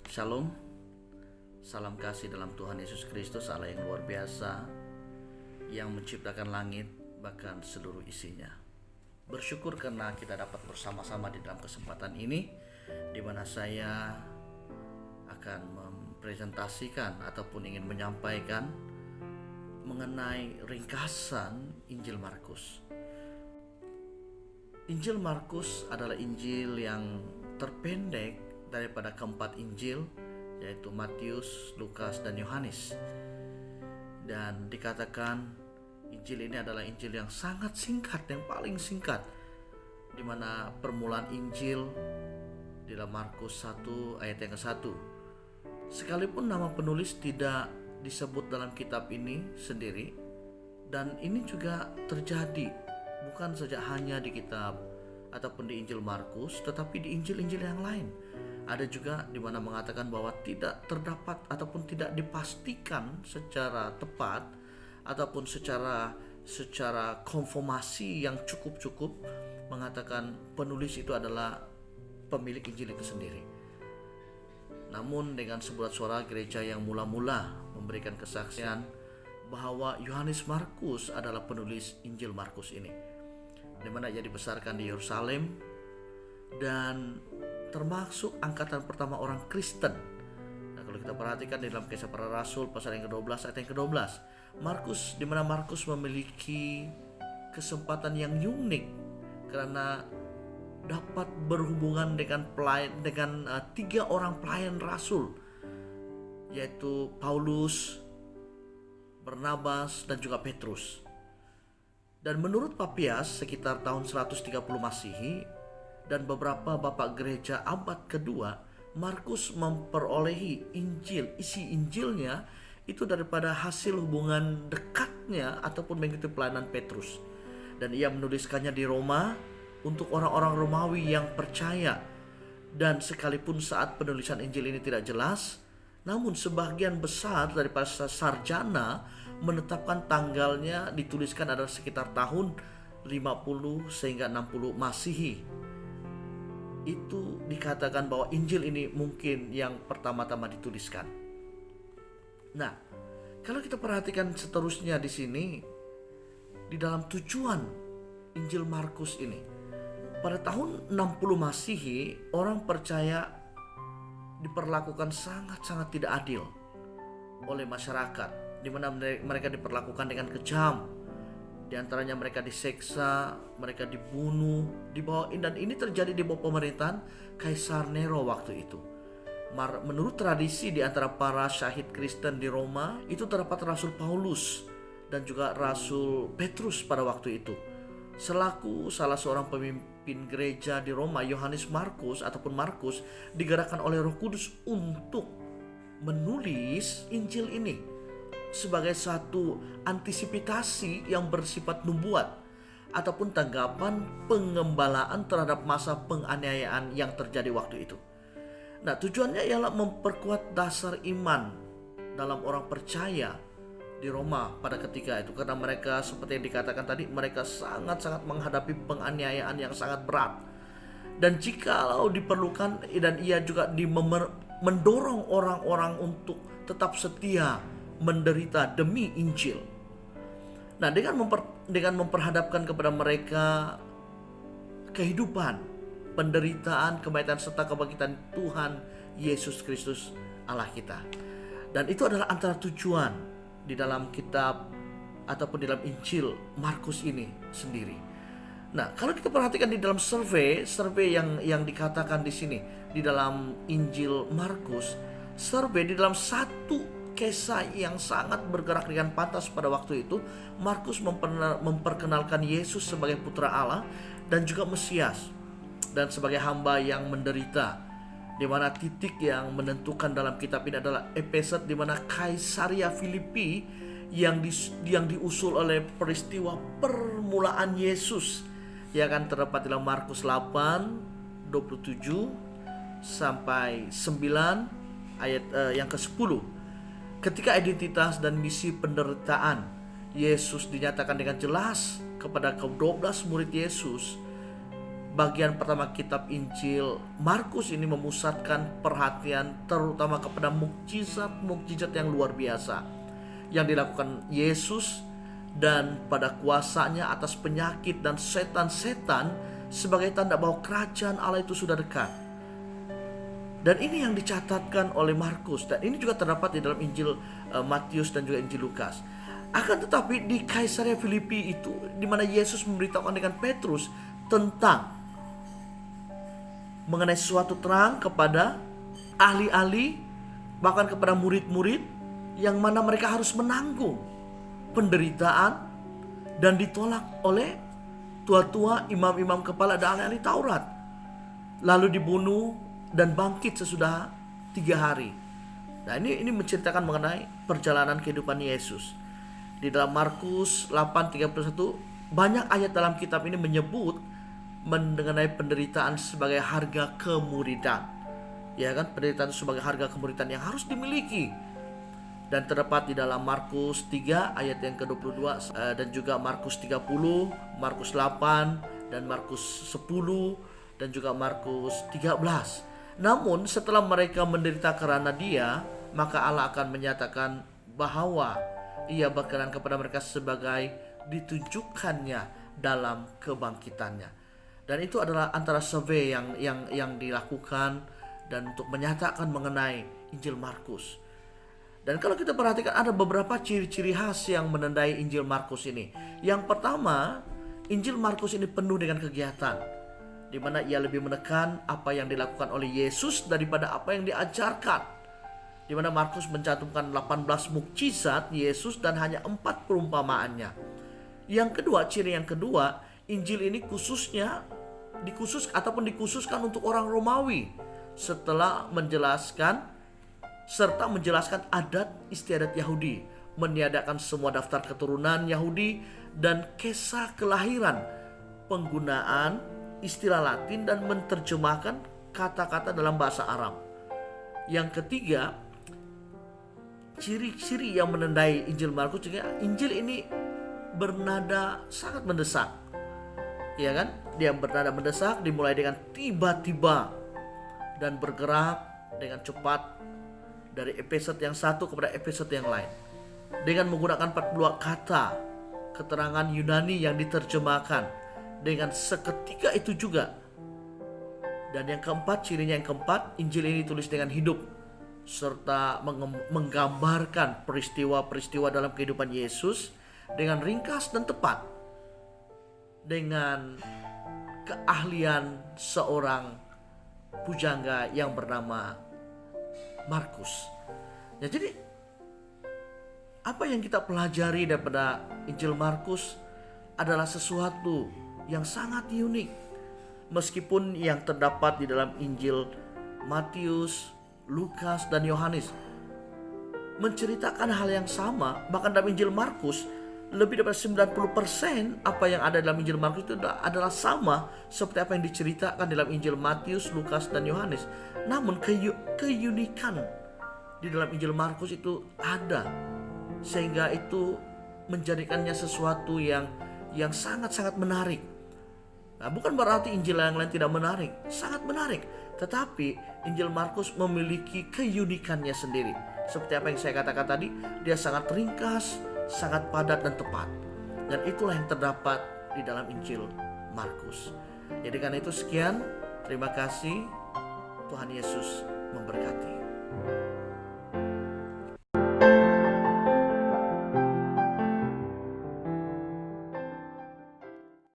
Shalom, salam kasih dalam Tuhan Yesus Kristus, Allah yang luar biasa, yang menciptakan langit bahkan seluruh isinya. Bersyukur karena kita dapat bersama-sama di dalam kesempatan ini, di mana saya akan mempresentasikan ataupun ingin menyampaikan mengenai ringkasan Injil Markus. Injil Markus adalah Injil yang terpendek daripada keempat Injil, yaitu Matius, Lukas, dan Yohanes. Dan dikatakan Injil ini adalah Injil yang sangat singkat, yang paling singkat, di mana permulaan Injil di dalam Markus 1 ayat yang ke-1. Sekalipun nama penulis tidak disebut dalam kitab ini sendiri, dan ini juga terjadi bukan saja hanya di kitab ataupun di Injil Markus, tetapi di Injil-Injil yang lain. Ada juga di mana mengatakan bahwa tidak terdapat ataupun tidak dipastikan secara tepat ataupun secara konfirmasi yang cukup mengatakan penulis itu adalah pemilik Injil itu sendiri. Namun dengan sebulat suara gereja yang mula-mula memberikan kesaksian bahwa Yohanes Markus adalah penulis Injil Markus ini, di mana ia dibesarkan di Yerusalem dan termasuk angkatan pertama orang Kristen. Nah, kalau kita perhatikan di dalam Kisah Para Rasul pasal yang ke-12 ayat yang ke-12, Markus, di mana Markus memiliki kesempatan yang unik karena dapat berhubungan dengan tiga orang pelayan rasul, yaitu Paulus, Barnabas, dan juga Petrus. Dan menurut Papias sekitar tahun 130 Masehi dan beberapa bapak gereja abad kedua, Markus memperolehi Injil, isi Injilnya itu daripada hasil hubungan dekatnya ataupun mengikuti pelayanan Petrus. Dan ia menuliskannya di Roma untuk orang-orang Romawi yang percaya. Dan sekalipun saat penulisan Injil ini tidak jelas, namun sebagian besar daripada sarjana menetapkan tanggalnya dituliskan adalah sekitar tahun 50 sehingga 60 Masehi. Itu dikatakan bahwa Injil ini mungkin yang pertama-tama dituliskan. Nah, kalau kita perhatikan seterusnya di sini, di dalam tujuan Injil Markus ini, pada tahun 60 Masehi, orang percaya diperlakukan sangat-sangat tidak adil oleh masyarakat, di mana mereka diperlakukan dengan kejam. Di antaranya mereka diseksa, mereka dibunuh, dan ini terjadi di bawah pemerintahan Kaisar Nero waktu itu. Menurut tradisi di antara para syahid Kristen di Roma, itu terdapat Rasul Paulus dan juga Rasul Petrus pada waktu itu. Selaku salah seorang pemimpin gereja di Roma, Yohanes Markus ataupun Markus digerakkan oleh Roh Kudus untuk menulis Injil ini sebagai satu antisipasi yang bersifat nubuat ataupun tanggapan pengembalaan terhadap masa penganiayaan yang terjadi waktu itu. Nah, tujuannya ialah memperkuat dasar iman dalam orang percaya di Roma pada ketika itu, karena mereka seperti yang dikatakan tadi, mereka sangat-sangat menghadapi penganiayaan yang sangat berat. Dan jikalau diperlukan, dan ia juga mendorong orang-orang untuk tetap setia menderita demi Injil. Nah, dengan memperhadapkan kepada mereka kehidupan, penderitaan, kematian serta kebangkitan Tuhan Yesus Kristus Allah kita. Dan itu adalah antara tujuan di dalam kitab ataupun di dalam Injil Markus ini sendiri. Nah, kalau kita perhatikan di dalam survei yang dikatakan di sini di dalam Injil Markus, survei di dalam satu kisah yang sangat bergerak dengan pantas pada waktu itu, Markus memperkenalkan Yesus sebagai putra Allah dan juga Mesias dan sebagai hamba yang menderita, di mana titik yang menentukan dalam kitab ini adalah episode di mana Kaisaria Filipi yang diusul oleh peristiwa permulaan Yesus yang akan terdapat dalam Markus 8 27 sampai 9 ayat yang ke-10. Ketika identitas dan misi penderitaan Yesus dinyatakan dengan jelas kepada ke-12 murid Yesus, bagian pertama kitab Injil Markus ini memusatkan perhatian terutama kepada mukjizat-mukjizat yang luar biasa yang dilakukan Yesus dan pada kuasanya atas penyakit dan setan-setan sebagai tanda bahwa kerajaan Allah itu sudah dekat. Dan ini yang dicatatkan oleh Markus, dan ini juga terdapat di dalam Injil Matius dan juga Injil Lukas. Akan tetapi di Kaisarea Filipi itu, di mana Yesus memberitahukan dengan Petrus tentang mengenai sesuatu terang kepada ahli-ahli, bahkan kepada murid-murid, yang mana mereka harus menanggung penderitaan dan ditolak oleh tua-tua, imam-imam kepala dan ahli-ahli Taurat, lalu dibunuh dan bangkit sesudah 3 hari. Nah, ini menceritakan mengenai perjalanan kehidupan Yesus. Di dalam Markus 8:31 banyak ayat dalam kitab ini menyebut mengenai penderitaan sebagai harga kemuridan. Ya kan, penderitaan sebagai harga kemuridan yang harus dimiliki. Dan terdapat di dalam Markus 3 ayat yang ke-22 dan juga Markus 30, Markus 8 dan Markus 10 dan juga Markus 13. Namun setelah mereka menderita karena Dia, maka Allah akan menyatakan bahwa Ia berkenan kepada mereka sebagai ditunjukkannya dalam kebangkitannya. Dan itu adalah antara survei yang dilakukan dan untuk menyatakan mengenai Injil Markus. Dan kalau kita perhatikan ada beberapa ciri-ciri khas yang menandai Injil Markus ini. Yang pertama, Injil Markus ini penuh dengan kegiatan, di mana ia lebih menekan apa yang dilakukan oleh Yesus daripada apa yang diajarkan. Di mana Markus mencantumkan 18 mukjizat Yesus dan hanya 4 perumpamaannya. Yang kedua, ciri yang kedua, Injil ini dikhususkan untuk orang Romawi setelah menjelaskan adat istiadat Yahudi, meniadakan semua daftar keturunan Yahudi dan kisah kelahiran, penggunaan istilah Latin dan menerjemahkan kata-kata dalam bahasa Arab. Yang ketiga, ciri-ciri yang menandai Injil Markus juga, Injil ini bernada sangat mendesak. Ya kan? Dia bernada mendesak, dimulai dengan tiba-tiba dan bergerak dengan cepat dari episode yang satu kepada episode yang lain, dengan menggunakan 42 kata keterangan Yunani yang diterjemahkan dengan seketika itu juga. Dan yang keempat, cirinya yang keempat, Injil ini ditulis dengan hidup serta menggambarkan peristiwa-peristiwa dalam kehidupan Yesus dengan ringkas dan tepat, dengan keahlian seorang pujangga yang bernama Markus. Ya, jadi apa yang kita pelajari daripada Injil Markus adalah sesuatu yang sangat unik. Meskipun yang terdapat di dalam Injil Matius, Lukas, dan Yohanes menceritakan hal yang sama, bahkan dalam Injil Markus lebih daripada 90% apa yang ada dalam Injil Markus itu adalah sama seperti apa yang diceritakan dalam Injil Matius, Lukas, dan Yohanes. Namun keunikan di dalam Injil Markus itu ada, sehingga itu menjadikannya sesuatu yang sangat-sangat menarik. Nah, bukan berarti Injil yang lain tidak menarik, sangat menarik. Tetapi Injil Markus memiliki keunikannya sendiri. Seperti apa yang saya katakan tadi, dia sangat ringkas, sangat padat dan tepat. Dan itulah yang terdapat di dalam Injil Markus. Jadi karena itu sekian, terima kasih. Tuhan Yesus memberkati.